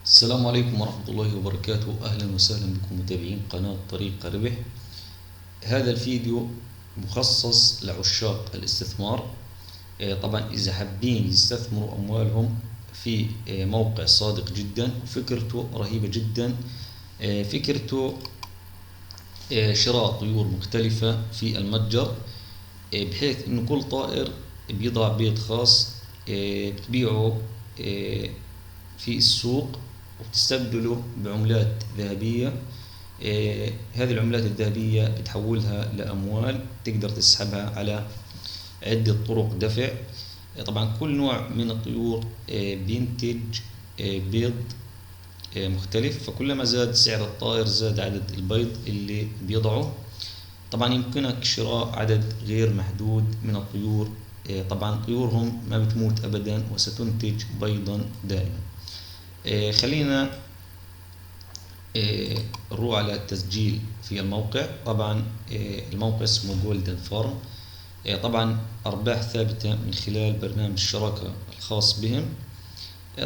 السلام عليكم ورحمة الله وبركاته. أهلا وسهلا بكم متابعين قناة طريق الربح. هذا الفيديو مخصص لعشاق الاستثمار. طبعا إذا حابين يستثمروا أموالهم في موقع صادق جدا، فكرته رهيبة جدا. فكرته شراء طيور مختلفة في المتجر، بحيث إنه كل طائر بيضع بيض خاص بتبيعه في السوق وبتستبدله بعملات ذهبية. هذه العملات الذهبية بتحولها لأموال تقدر تسحبها على عدة طرق دفع. طبعا كل نوع من الطيور بينتج بيض مختلف، فكلما زاد سعر الطائر زاد عدد البيض اللي بيضعه. طبعا يمكنك شراء عدد غير محدود من الطيور. طبعا طيورهم ما بتموت أبدا وستنتج بيضا دائما. خلينا نروح على التسجيل في الموقع. طبعا الموقع اسمه جولدن فارم. طبعا أرباح ثابتة من خلال برنامج الشراكة الخاص بهم.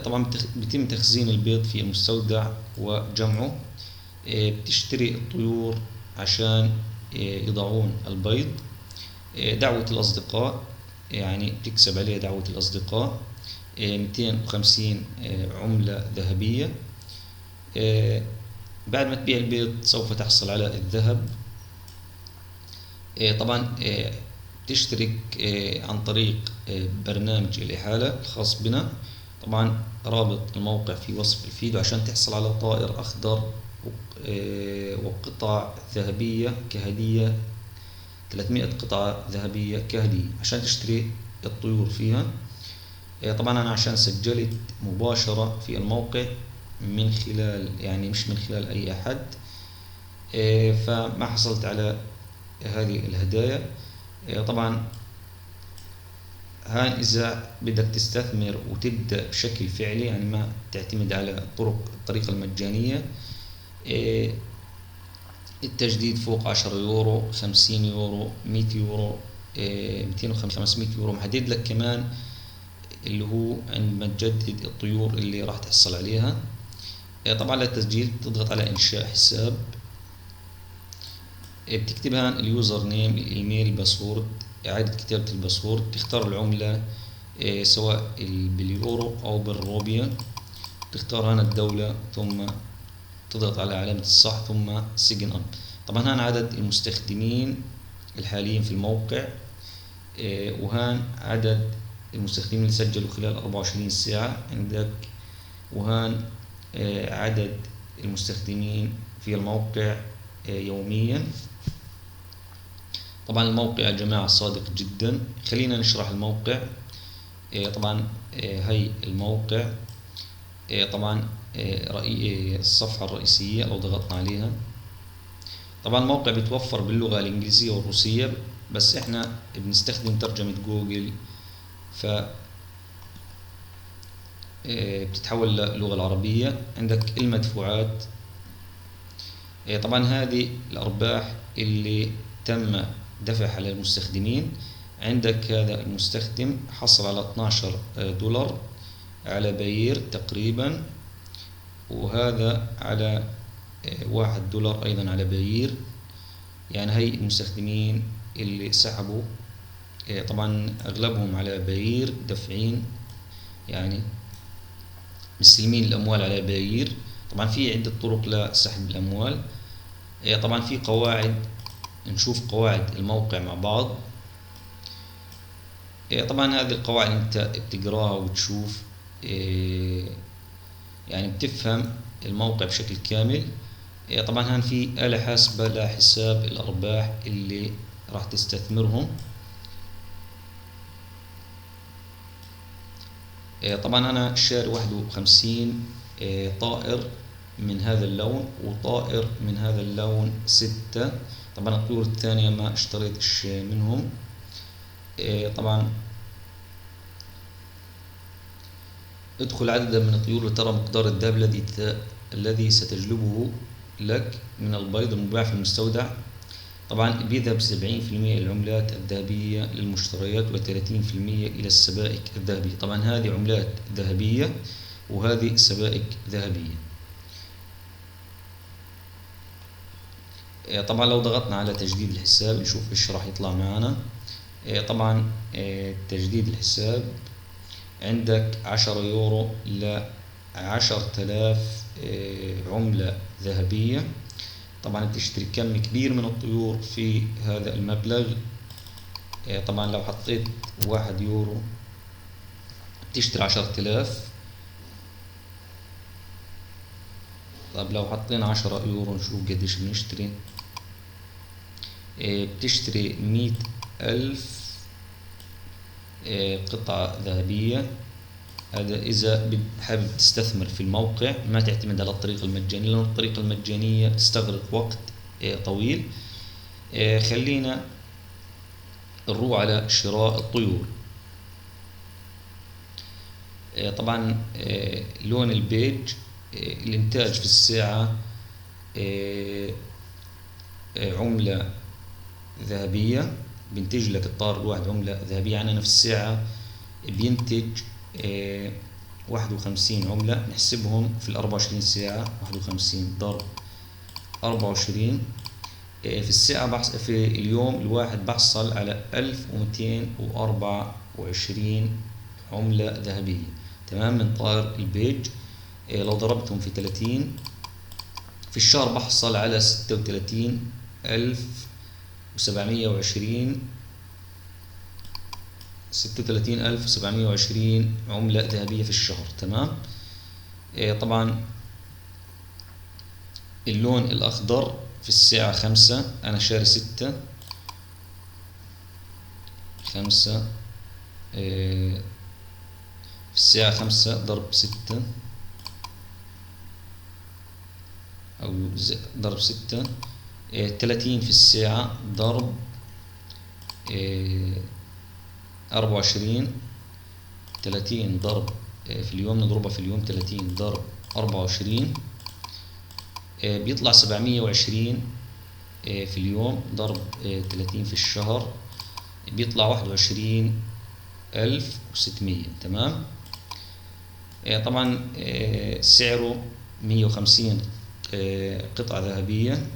طبعا بيتم تخزين البيض في المستودع وجمعه. بتشتري الطيور عشان يضعون البيض. دعوة الأصدقاء، يعني بتكسب عليها دعوة الأصدقاء 250 عملة ذهبية. بعد ما تبيع البيض سوف تحصل على الذهب. طبعا تشترك عن طريق برنامج الإحالة الخاص بنا. طبعا رابط الموقع في وصف الفيديو عشان تحصل على طائر أخضر وقطع ذهبية كهدية، 300 قطعة ذهبية كهدية عشان تشتري الطيور فيها. طبعا أنا عشان سجلت مباشرة في الموقع من خلال، يعني مش من خلال أي أحد، فما حصلت على هذه الهدايا. طبعا هان إذا بدك تستثمر وتبدأ بشكل فعلي، يعني ما تعتمد على الطريقة المجانية. التجديد فوق 10 يورو، 50 يورو، 100 يورو، 250، 500 يورو. محدد لك كمان اللي هو عندما تجدد الطيور اللي راح تحصل عليها. طبعا للتسجيل تضغط على إنشاء حساب، بتكتب هان اليوزر نيم، الإيميل، الباسورد، إعادة كتابة الباسورد، تختار العملة سواء باليورو أو بالروبيا، تختار هنا الدولة، ثم تضغط على علامة الصح ثم سيجن أب. طبعا هان عدد المستخدمين الحاليين في الموقع، وهان عدد المستخدمين اللي سجلوا خلال 24 ساعة عندك، وهان عدد المستخدمين في الموقع يوميا. طبعا الموقع يا جماعة صادق جدا. خلينا نشرح الموقع. طبعا هي الموقع. طبعا الصفحة الرئيسية لو ضغطنا عليها، طبعا الموقع بيتوفر باللغة الإنجليزية والروسية، بس احنا بنستخدم ترجمة جوجل، ف بتتحول للغة العربية. عندك المدفوعات. طبعا هذه الأرباح اللي تم دفعها للمستخدمين. عندك هذا المستخدم حصل على 12 دولار على باير تقريبا، وهذا على 1 دولار أيضا على باير. يعني هي المستخدمين اللي سحبوا، طبعا أغلبهم على باير دفعين، يعني مستلمين الأموال على باير. طبعا في عدة طرق لسحب الأموال. طبعا في قواعد، نشوف قواعد الموقع مع بعض. طبعا هذه القواعد انت بتقراها وتشوف، يعني بتفهم الموقع بشكل كامل. طبعا هان في آلة حاسبة لحساب الأرباح اللي راح تستثمرهم. طبعا أنا شاري 51 طائر من هذا اللون، وطائر من هذا اللون 6. طبعا الطيور الثانية ما اشتريتش منهم. طبعا ادخل عددا من الطيور لترى مقدار الذهب الذي ستجلبه لك من البيض المباع في المستودع. طبعا بيذهب 70% العملات الذهبية للمشتريات و30% إلى السبائك الذهبية. طبعا هذه عملات ذهبية وهذه سبائك ذهبية. طبعا لو ضغطنا على تجديد الحساب نشوف ايش راح يطلع معنا. طبعا تجديد الحساب عندك 10 يورو ل 10,000 عملة ذهبية. طبعا بتشتري كم كبير من الطيور في هذا المبلغ. طبعا لو حطيت 1 يورو بتشتري 10,000. طب لو حطينا 10 يورو نشوف قديش بنشتري. بتشتري 100,000 قطعة ذهبية. هذا إذا حابب تستثمر في الموقع، ما تعتمد على الطريقة المجانية، لأن الطريقة المجانية تستغرق وقت طويل. خلينا نروح على شراء الطيور. طبعا لون البيج، الإنتاج في الساعة عملة ذهبية، بينتج لك الطائر الواحد عملة ذهبية. يعني أنا في الساعة بينتج 51 عملة. نحسبهم في 24 ساعة، 51 ضرب 24 في الساعة في اليوم الواحد بحصل على 1224 عملة ذهبية، تمام، من طائر البيج. لو ضربتهم في 30 في الشهر بحصل على 36,720 عملة ذهبية في الشهر، تمام. طبعا اللون الأخضر في الساعة 5، أنا شاري 6 5 في الساعة 5 ضرب 6 أو ضرب 6 30 في الساعة ضرب 24. 30 ضرب في اليوم، نضربها في اليوم 30 ضرب 24 بيطلع 720 في اليوم ضرب 30 في الشهر بيطلع 21,600، تمام. طبعا سعره 150 قطعة ذهبية.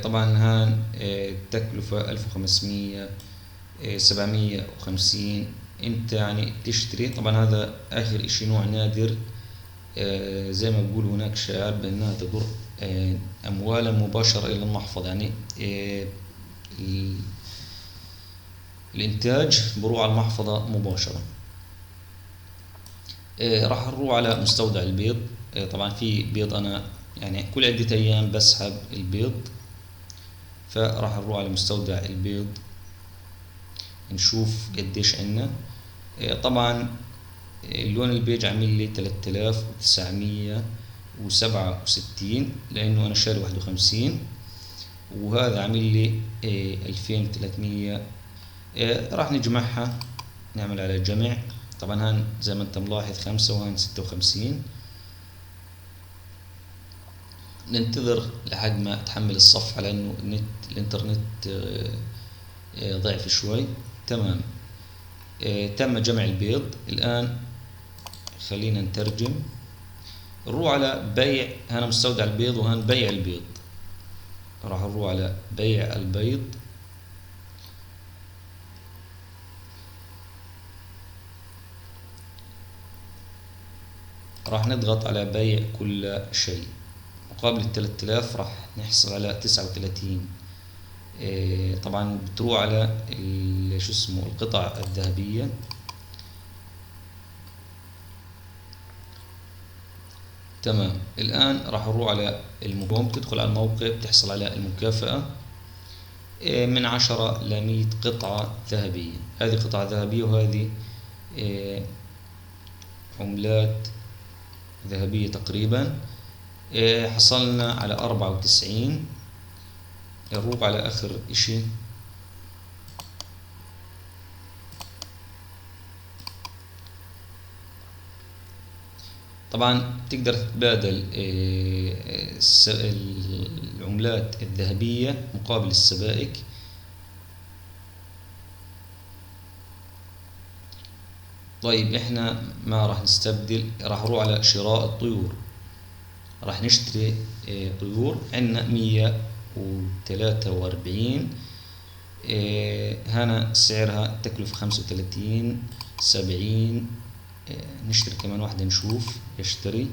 طبعا هان التكلفة 1500 750. انت يعني تشتري. طبعا هذا اخر اشي نوع نادر. زي ما بقول هناك شعار بانها تضر اموالا مباشرة الى المحفظة. يعني الانتاج بروح على المحفظة مباشرة. راح نروح على مستودع البيض. طبعا في بيض انا يعني كل عدة ايام بسحب البيض، فراح نروح على مستودع البيض نشوف قديش عنا. طبعا اللون البيج عامل لي 3967 لانه انا شاري 51، وهذا عامل لي 2300. راح نجمعها، نعمل على جمع. طبعا هان زي ما انت ملاحظ 5 وهان 56. ننتظر لحد ما تحمل الصفحة لانه الانترنت ضعف شوي، تمام. تم جمع البيض. الآن خلينا نترجم. نروح على بيع. هنا مستودع البيض وهنا بيع البيض. راح نروح على بيع البيض. راح نضغط على بيع كل شيء. مقابل 3000 راح نحصل على 39. طبعا بتروح على شو اسمه القطع الذهبية. تمام. الآن راح نروح على تدخل على الموقع بتحصل على المكافأة من 10 ل 100 قطعة ذهبية. هذه قطعة ذهبية وهذه عملات ذهبية تقريبا. حصلنا على 94. نروح على آخر إشي. طبعا تقدر تتبادل العملات الذهبية مقابل السبائك. طيب احنا ما راح نستبدل، راح نروح على شراء الطيور، راح نشتري طيور. عندنا 143. هنا سعرها التكلفة 35 70. نشتري كمان واحدة نشوف يشتري.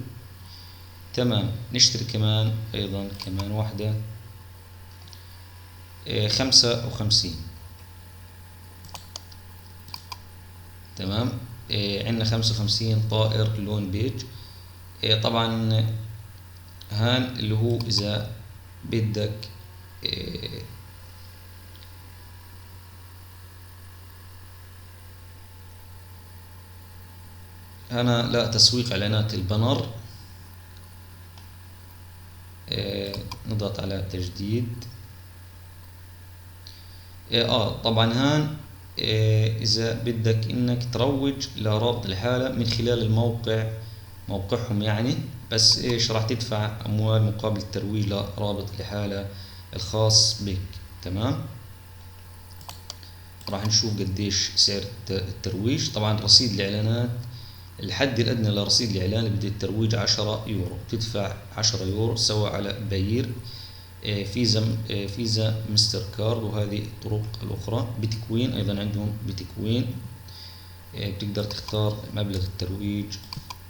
تمام، نشتري كمان أيضا كمان واحدة 55. تمام. عندنا 55 طائر لون بيج. طبعا هان اللي هو إذا بدك هنا لا تسويق إعلانات البنر. نضغط على تجديد. طبعا هان إذا بدك إنك تروج لرابط الحالة من خلال الموقع، موقعهم يعني، بس إيش راح تدفع أموال مقابل الترويج لرابط الحالة الخاص بك. تمام. راح نشوف قديش سعر الترويج. طبعا رصيد الإعلانات، الحد الأدنى لرصيد الإعلان اللي بدي الترويج 10 يورو، بتدفع 10 يورو سواء على باير، فيزا مستر كارد، وهذه الطرق الأخرى. بتكوين أيضا عندهم بتكوين، بتقدر تختار مبلغ الترويج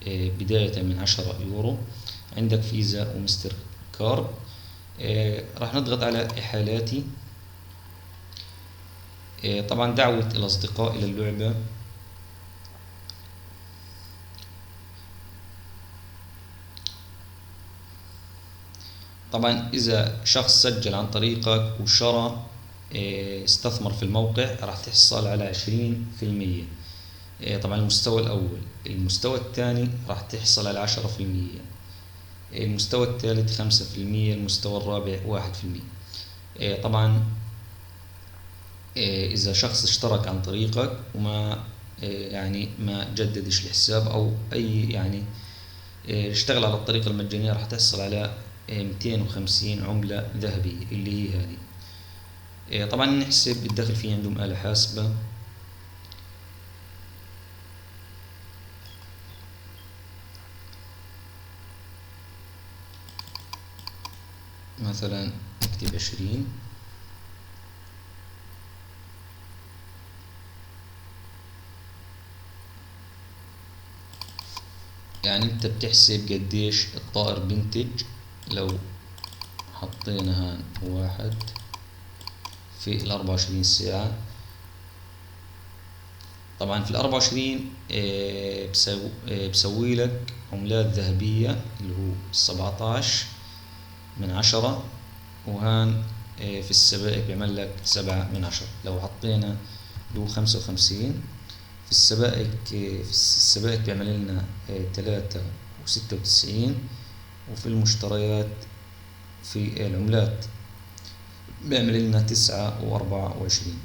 بداية من 10 يورو. عندك فيزا ومستر كارد. راح نضغط على إحالاتي. طبعا دعوة الأصدقاء إلى اللعبة. طبعا إذا شخص سجل عن طريقك وشرى استثمر في الموقع راح تحصل على 20%. طبعا المستوى الأول. المستوى الثاني راح تحصل على 10%. المستوى الثالث 5%. المستوى الرابع 1%. طبعا إذا شخص اشترك عن طريقك وما يعني ما جددش الحساب أو أي يعني اشتغل على الطريقة المجانية، راح تحصل على 250 عملة ذهبية اللي هي هذه. طبعا نحسب الدخل، فيه عندهم آلة حاسبة. مثلا نكتب 20. يعني انت بتحسب قديش الطائر بنتج. لو حطينا هان 1 في 24 ساعة، طبعا في 24 بسوي لك عملات ذهبية اللي هو 17/10. وهان في السبائك بيعمل لك 7/10. لو حطينا اللي هو 55 في السبائك بيعمل لنا 3.96. وفي المشتريات في العملات بيعمل لنا 9.24.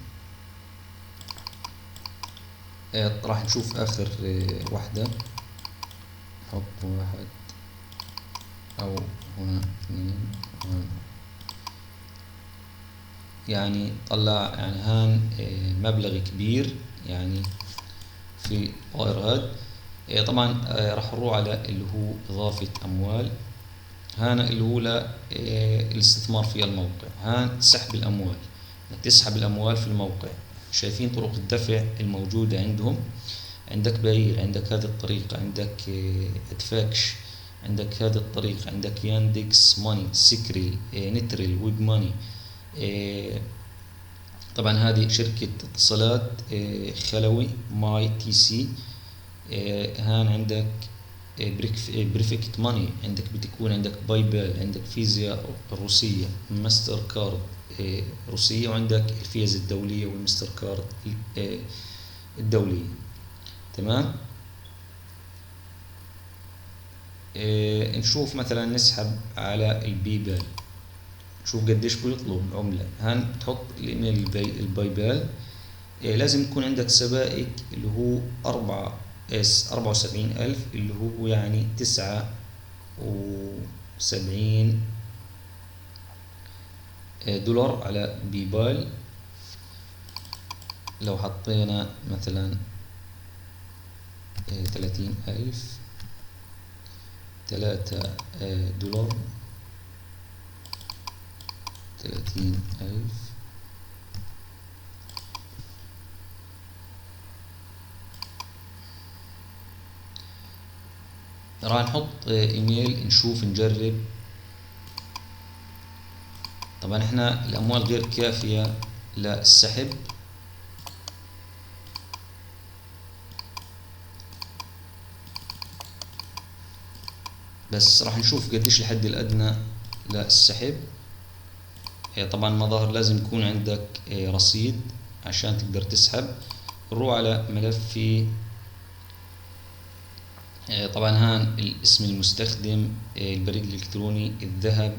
راح نشوف آخر واحدة. نحط 1 أو هنا 2 هنا. يعني طلع يعني هان مبلغ كبير يعني في طائر هاد. طبعا راح نروح على اللي هو إضافة أموال. هنا اللي هو الاستثمار في الموقع. هان سحب الأموال، تسحب الأموال في الموقع. شايفين طرق الدفع الموجودة عندهم. عندك باير، عندك هذه الطريقة، عندك ادفاكش، عندك هذه الطريقة، عندك ياندكس ماني، سكري، نترل، ويب ماني. طبعا هذه شركة اتصالات خلوي ماي تي سي. هان عندك بريفكت ماني، عندك بتكون عندك باي بال، عندك فيزا روسية، ماستر كارد روسية، وعندك الفيز الدولية والماستر كارد الدولية. تمام. نشوف مثلا نسحب على البي بال، شوف قديش بيطلب عملة. هان بتحط الايميل الباي بال. لازم يكون عندك سبائك اللي هو 74,000 اللي هو يعني 79 دولار على بيبال. لو حطينا مثلا 30,000 $3 30,000 راح نحط ايميل نشوف نجرب. طبعا احنا الاموال غير كافية للسحب، بس راح نشوف قديش الحد الادنى للسحب. طبعا مظاهر لازم يكون عندك رصيد عشان تقدر تسحب. نروح على ملف طبعا هان اسم المستخدم، البريد الإلكتروني، الذهب،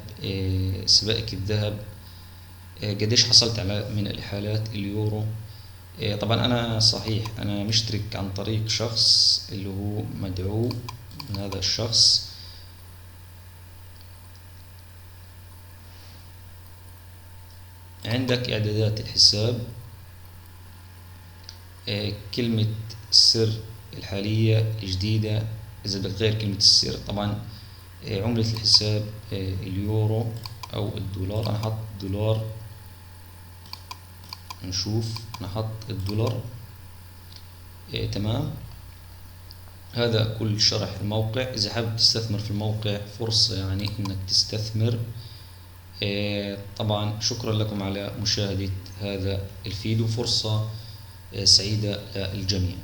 سبائك الذهب، قديش حصلت على من الإحالات اليورو. طبعا أنا صحيح أنا مشترك عن طريق شخص اللي هو مدعو من هذا الشخص. عندك إعدادات الحساب، كلمة السر الحالية الجديدة إذا بدك تغير كلمة السر. طبعا عملة الحساب اليورو أو الدولار. أنا حط دولار، نشوف نحط الدولار. تمام. هذا كل شرح الموقع. إذا حابب تستثمر في الموقع فرصة يعني إنك تستثمر. طبعا شكرا لكم على مشاهدة هذا الفيديو، فرصة سعيدة للجميع.